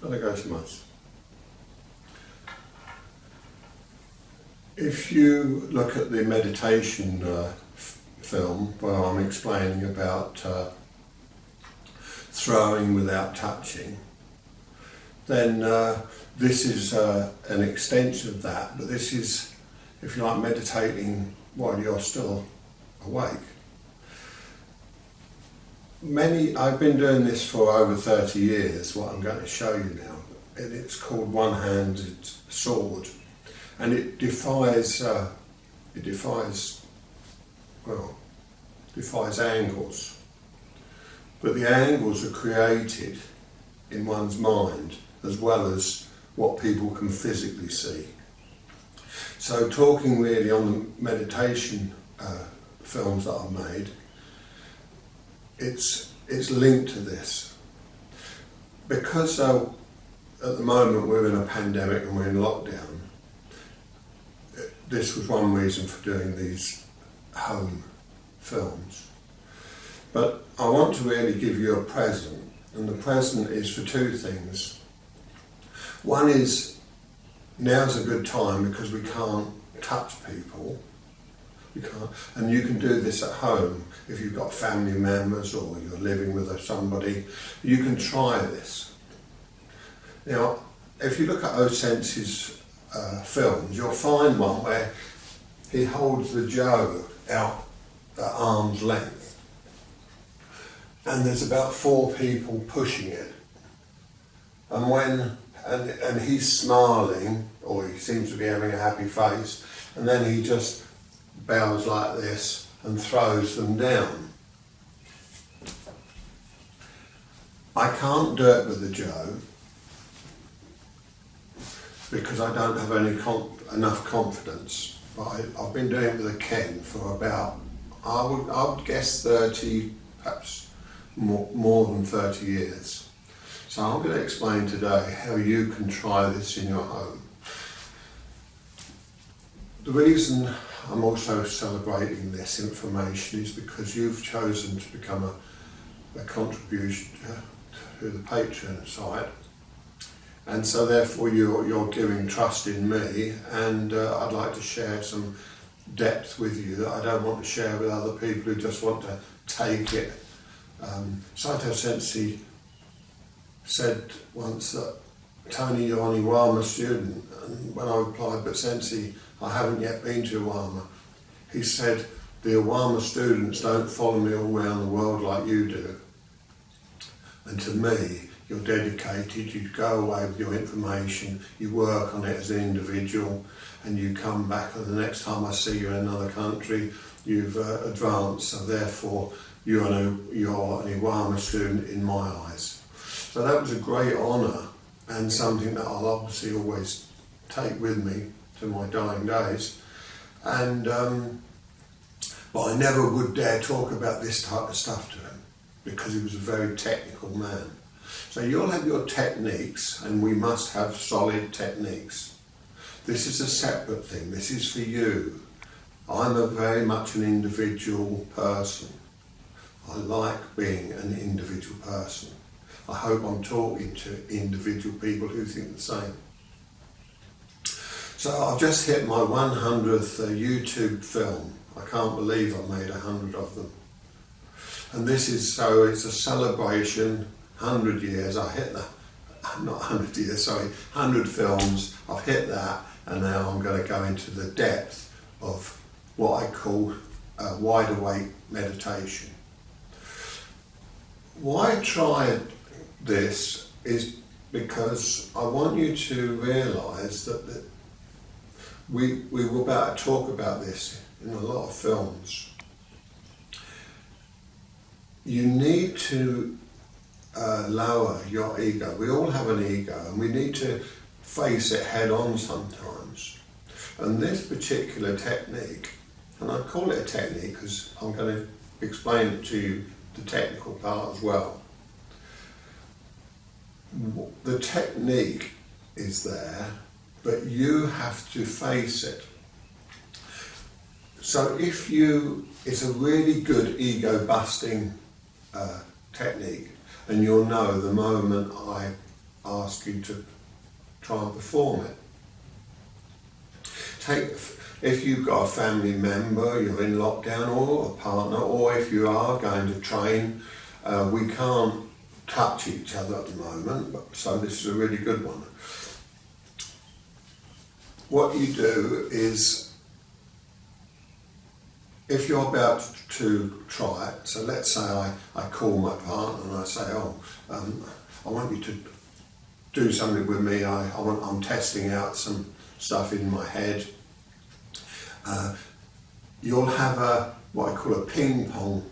Onegaishimasu. If you look at the meditation film where I'm explaining about throwing without touching, then this is an extension of that, but this is, if you like, meditating while you're still awake. I've been doing this for over 30 years, what I'm going to show you now, and it's called one-handed sword, and it defies angles, but the angles are created in one's mind as well as what people can physically see. So talking really on the meditation films that I've made, it's linked to this. Because at the moment we're in a pandemic and we're in lockdown, this was one reason for doing these home films. But I want to really give you a present, and the present is for two things. One is, now's a good time because we can't touch people. We can't, and you can do this at home if you've got family members or you're living with somebody. You can try this. Now, if you look at Osensi's films, you'll find one where he holds the jo out at arm's length, and there's about 4 people pushing it, and he's smiling, or he seems to be having a happy face, and then he just bows like this and throws them down. I can't do it with the jo because I don't have enough confidence, but I've been doing it with a Ken for about, I would guess 30, perhaps more than 30 years. So I'm going to explain today how you can try this in your home. The reason I'm also celebrating this information is because you've chosen to become a contribution to the Patreon site, and so therefore you're giving trust in me, and I'd like to share some depth with you that I don't want to share with other people who just want to take it. Saito Sensei said once that, Tony, you're an Iwama student, and when I replied, but Sensei, I haven't yet been to Iwama, he said, the Iwama students don't follow me all around the world like you do. And to me, you're dedicated, you go away with your information, you work on it as an individual, and you come back, and the next time I see you in another country, you've advanced, so therefore you're an Iwama student in my eyes. So that was a great honour, and something that I'll obviously always take with me to my dying days. And but I never would dare talk about this type of stuff to him because he was a very technical man. So you'll have your techniques, and we must have solid techniques. This is a separate thing. This is for you. I'm very much an individual person. I like being an individual person. I hope I'm talking to individual people who think the same. So I've just hit my 100th YouTube film. I can't believe I made 100 of them. And this is, so it's a celebration, 100 years, I hit that, not 100 years, sorry, 100 films, I've hit that, and now I'm going to go into the depth of what I call wide awake meditation. Why I tried this is because I want you to realise that we were about to talk about this in a lot of films. You need to lower your ego. We all have an ego, and we need to face it head on sometimes. And this particular technique, and I call it a technique because I'm going to explain it to you, the technical part as well. The technique is there, but you have to face it. So it's a really good ego busting technique, and you'll know the moment I ask you to try and perform it. If you've got a family member, you're in lockdown, or a partner, or if you are going to train, we can't touch each other at the moment, so this is a really good one. What you do is, if you're about to try it, so let's say I call my partner and I say, I want you to do something with me, I'm testing out some stuff in my head. You'll have what I call a ping pong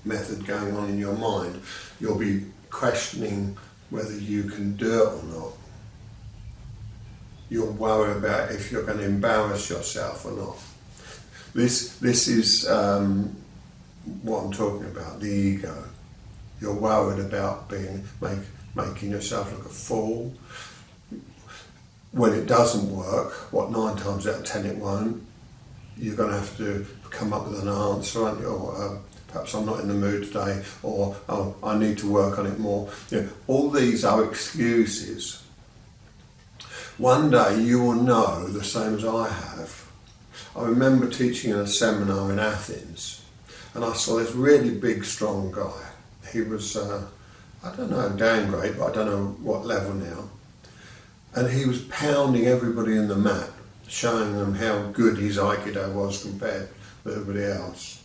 method going on in your mind. You'll be questioning whether you can do it or not. You'll worry about if you're going to embarrass yourself or not. This is what I'm talking about, the ego. You're worried about making yourself look a fool. When it doesn't work, 9 times out of 10 it won't, you're going to have to come up with an answer, aren't you? Or perhaps I'm not in the mood today, or I need to work on it more. All these are excuses. One day you will know, the same as I have. I remember teaching in a seminar in Athens, and I saw this really big, strong guy. He was, I don't know, damn great, but I don't know what level now. And he was pounding everybody in the mat, showing them how good his Aikido was compared with everybody else.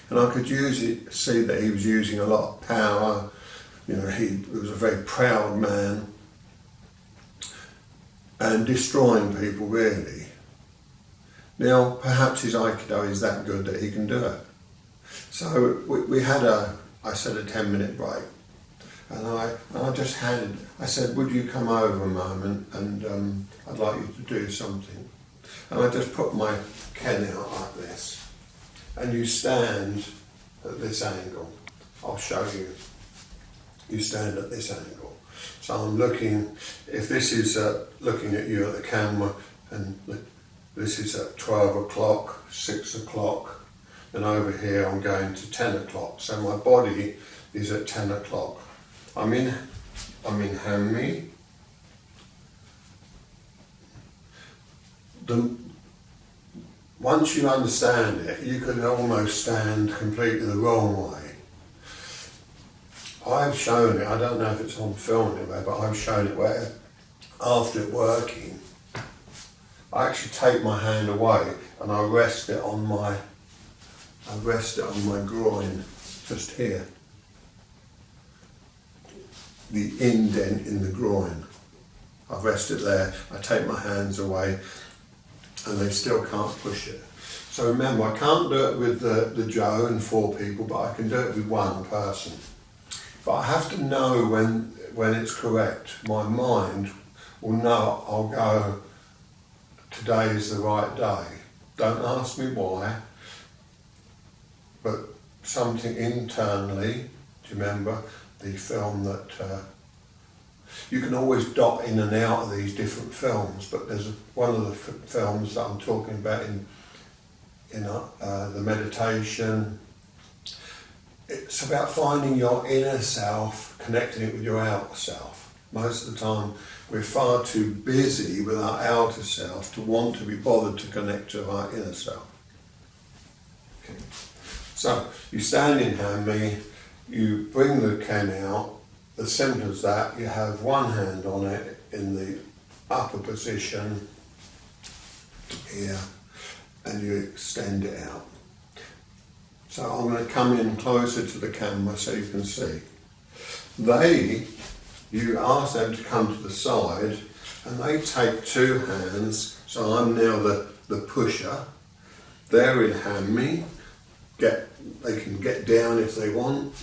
And I could see that he was using a lot of power. He was a very proud man, and destroying people, really. Now, perhaps his Aikido is that good that he can do it. So we had I said a 10-minute break. And I said, would you come over a moment, and I'd like you to do something. And I just put my ken out like this. And you stand at this angle. I'll show you. You stand at this angle. So I'm looking, if this is looking at you at the camera, and this is at 12 o'clock, 6 o'clock, and over here I'm going to 10 o'clock. So my body is at 10 o'clock. I'm in Hanmi. Once you understand it, you can almost stand completely the wrong way. I've shown it, I don't know if it's on film anyway, but I've shown it where, after it working, I actually take my hand away and I rest it on my groin, just here. The indent in the groin. I rest it there, I take my hands away, and they still can't push it. So remember, I can't do it with the Joe and 4 people, but I can do it with 1 person. But I have to know when it's correct. My mind will know I'll go, today is the right day. Don't ask me why, but something internally, do you remember the film that, you can always dot in and out of these different films, but there's one of the films that I'm talking about in the meditation. It's about finding your inner self, connecting it with your outer self. Most of the time we're far too busy with our outer self to want to be bothered to connect to our inner self. Okay. So you stand in Hanmi, you bring the ken out, as simple as that. You have 1 hand on it in the upper position here, and you extend it out. So I'm going to come in closer to the camera so you can see. You ask them to come to the side, and they take 2 hands, so I'm now the pusher. They're in Hanmi. They can get down if they want,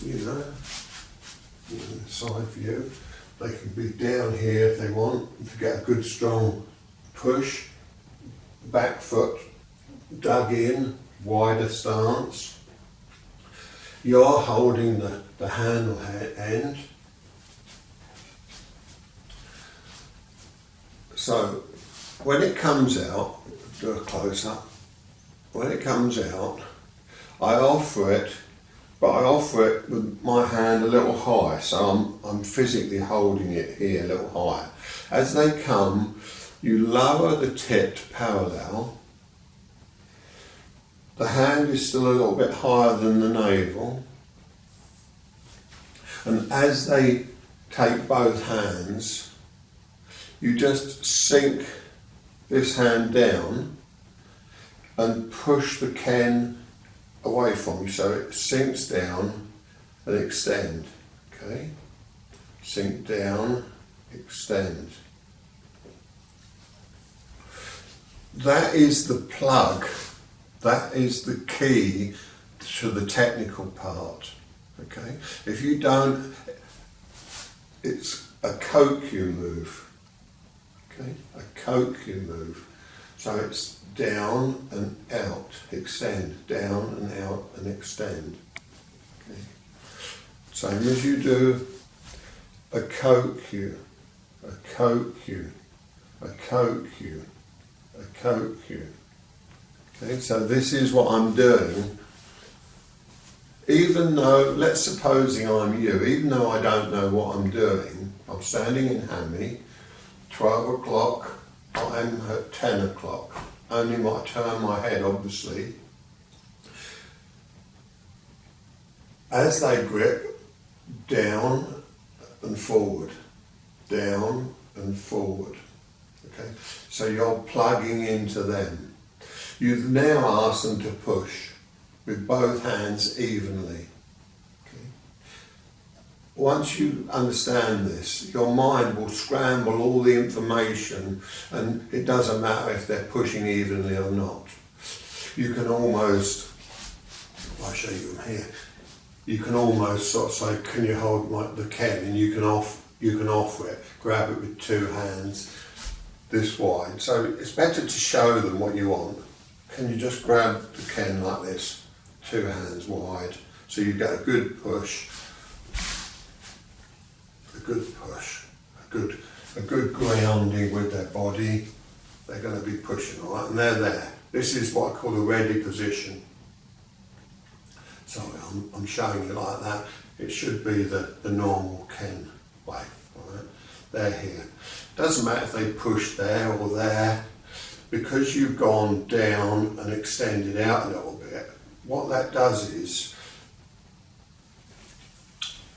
side view. They can be down here if they want, to get a good strong push. Back foot dug in, wider stance. You're holding the handle end. So when it comes out, do a close up. When it comes out, I offer it but I offer it with my hand a little high, so I'm physically holding it here a little higher. As they come, you lower the tip to parallel. The hand is still a little bit higher than the navel. And as they take both hands, you just sink this hand down and push the ken away from you, so it sinks down and extend. Okay? Sink down, extend. That is the plug. That is the key to the technical part. Okay? If you don't, it's a kokyu move. Okay? A kokyu move. So it's down and out, extend, down and out and extend. Okay. Same as you do a kokyu, a kokyu, a kokyu, a kokyu. Okay, so this is what I'm doing. Even though, let's supposing I'm you, even though I don't know what I'm doing, I'm standing in Hami, 12 o'clock, I'm at 10 o'clock. Only might turn my head, obviously. As they grip, down and forward, down and forward. Okay, so you're plugging into them. You've now asked them to push with both hands evenly. Okay. Once you understand this, your mind will scramble all the information, and it doesn't matter if they're pushing evenly or not. You can almost, I'll show you from here, you can almost sort of say, can you hold the ken, and you can offer it, grab it with two hands this wide. So it's better to show them what you want. Can you just grab the ken like this, two hands wide, so you get a good push. A good push, a good grounding with their body. They're going to be pushing, all right, and they're there. This is what I call a ready position. Sorry, I'm showing you like that. It should be the normal ken way, all right. They're here. Doesn't matter if they push there or there, because you've gone down and extended out a little bit. What that does is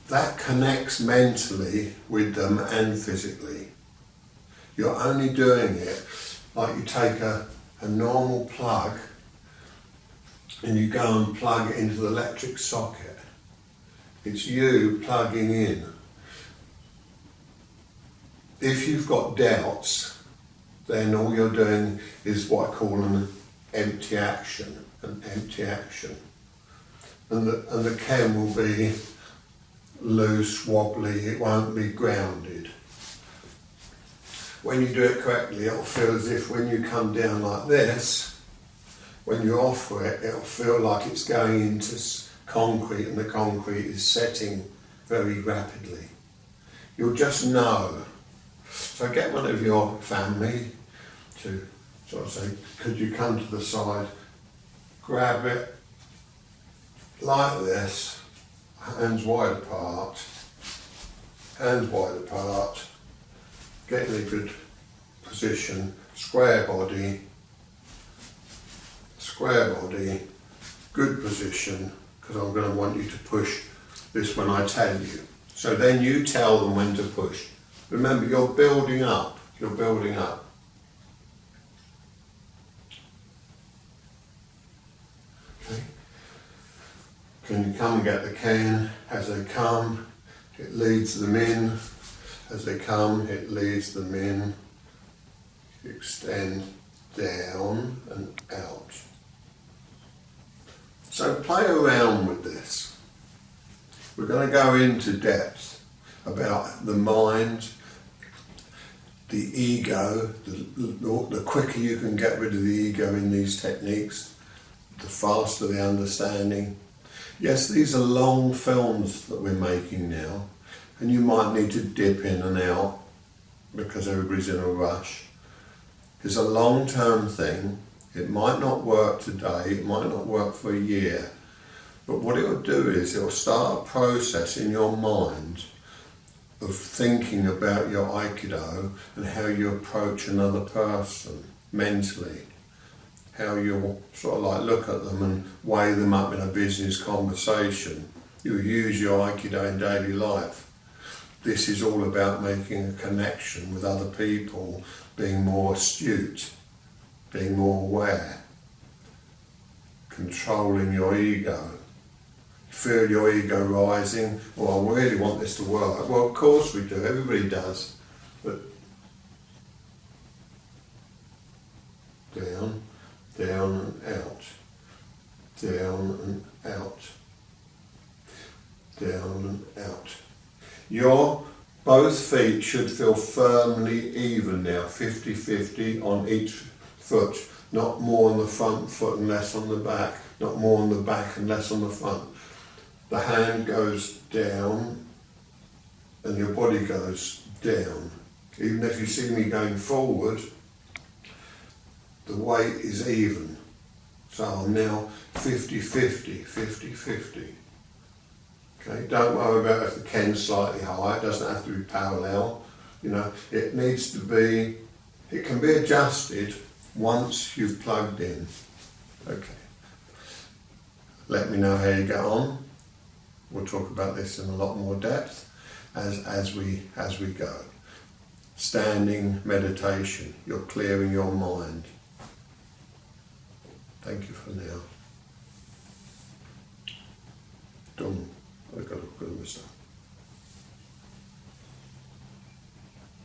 that connects mentally with them and physically. You're only doing it like you take a normal plug and you go and plug it into the electric socket. It's you plugging in. If you've got doubts, then all you're doing is what I call an empty action, And the ken will be loose, wobbly, it won't be grounded. When you do it correctly, it'll feel as if when you come down like this, when you offer it, it'll feel like it's going into concrete, and the concrete is setting very rapidly. You'll just know. So get one of your family to sort of say, could you come to the side, grab it like this, hands wide apart, get in a good position, square body, good position, because I'm going to want you to push this when I tell you. So then you tell them when to push. Remember, you're building up. Okay. Can you come and get the ken? As they come, it leads them in. As they come, it leads them in. Extend down and out. So play around with this. We're going to go into depth about the mind, the ego. The quicker you can get rid of the ego in these techniques, the faster the understanding. Yes, these are long films that we're making now, and you might need to dip in and out because everybody's in a rush. It's a long-term thing. It might not work today, it might not work for a year, But what it will do is it will start a process in your mind of thinking about your Aikido and how you approach another person mentally. How you'll sort of like look at them and weigh them up in a business conversation. You'll use your Aikido in daily life. This is all about making a connection with other people, being more astute, being more aware, controlling your ego. Feel your ego rising. Well, I really want this to work. Well, of course we do. Everybody does. But down, down and out. Down and out. Down and out. Your both feet should feel firmly even now, 50-50 on each foot. Not more on the front foot and less on the back. Not more on the back and less on the front. The hand goes down and your body goes down. Even if you see me going forward, the weight is even. So I'm now 50-50, 50-50. Okay, don't worry about if the Ken's slightly high, it doesn't have to be parallel. You know, it needs to be, it can be adjusted once you've plugged in. Okay. Let me know how you get on. We'll talk about this in a lot more depth as we go. Standing meditation, you're clearing your mind. Thank you for now. Done. I've got a good stuff.